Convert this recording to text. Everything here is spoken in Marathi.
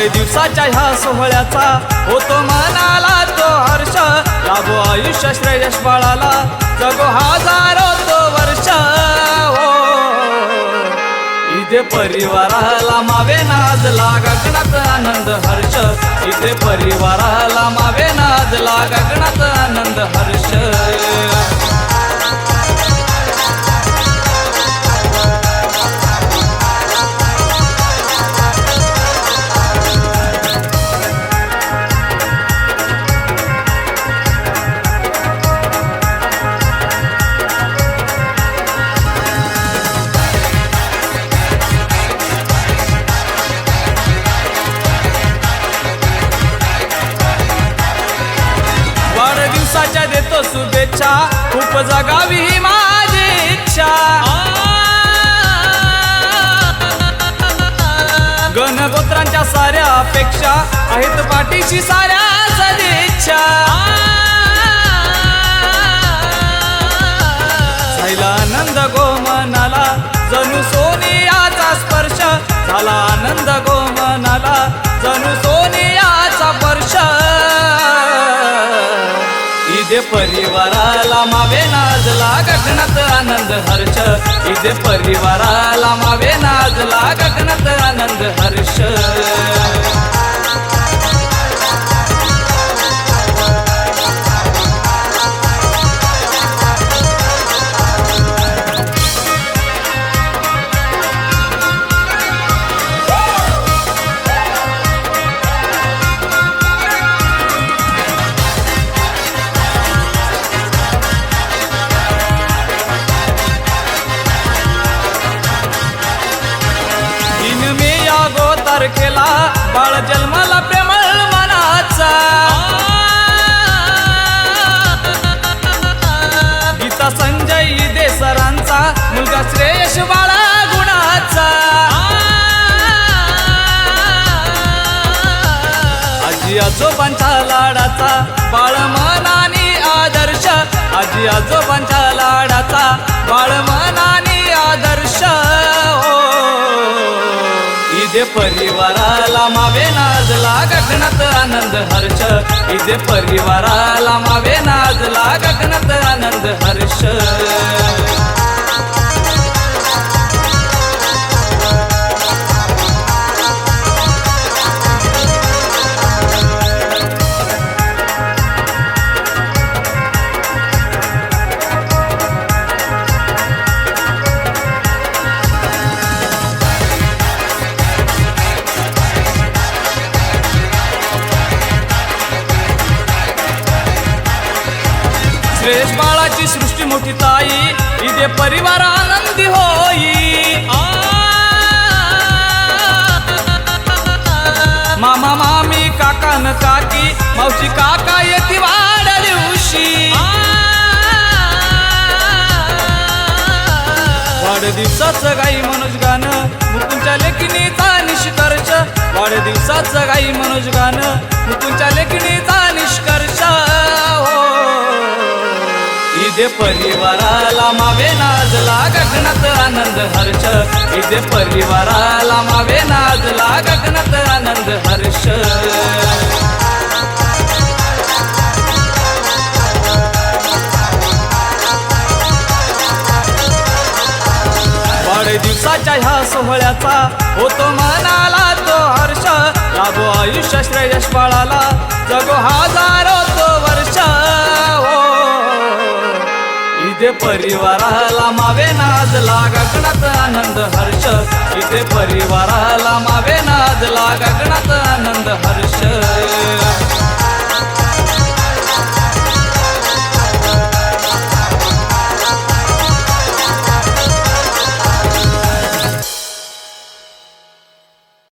वाढदिवसाच्या ह्या सोहळ्याचा होतो मनाला तो हर्ष, लाभो आयुष्य श्रेयश बाळाला, जगो हजारो तो वर्ष हो। इथे परिवाराला मावे नाजला गगनात आनंद हर्ष, इथे परिवाराला मावे नाजला गगनात आनंद हर्ष। वाढदिवसाच्या देतो शुभेच्छा, खूप जगावी ही माझी इच्छा। गणगोत्रांच्या साऱ्या अपेक्षा आहेत पाठीशी साऱ्या सदिच्छा। झाला आनंद गो मनाला, जणू सोनियाचा स्पर्श, झाला आनंद गो मनाला, जणू सोनियाचा स्पर्श। इथे परिवाराला मावे नाजला गगनात आनंद हर्ष, इथे परिवाराला मावे नाजला गगनात आनंद हर्ष। तारखेला बाळ जन्माला प्रेमळ मनाचा, गीता संजय देसरांचा मुलगा श्रेयश बाळा गुणाचा। आजी आजोबांच्या लाडाचा बाळ मनानी आदर्श, आजी आजोबांच्या लाडाचा बाळ मनानी आदर्श हो। इथे परिवाराला मावे नाजला गगनात आनंद हर्ष, इथे परिवाराला मावे नाजला गगनात आनंद हर्ष। श्रेयश बाळाची सृष्टी मोठी ताई, इथे परिवार आनंदी होई। मामा मामी काका न काकी, मावशी काका येती वाढ दिवशी। वाढदिवसाचं गाई मनोज गाणं, मुकुंदच्या लेखिनीचा निष्कर्ष, वाढदिवसाचं गाई मनोज गाणं, मुकुंदच्या लेखिनीचा निष्कर्ष हो। इथे परिवाराला मावे नाजला गगनात आनंद हर्ष, इथे परिवाराला मावे नाजला गगनात आनंद हर्ष। वाढदिवसाच्या ह्या सोहळ्याचा होतो मनाला तो हर्ष, लाभो आयुष्य श्रेयश बाळाला, जगो हजारो तो वर्ष हो। इथे परिवाराला मावे नाजला गगनात आनंद हर्ष, इथे परिवाराला मावे नाजला गगनात आनंद हर्ष।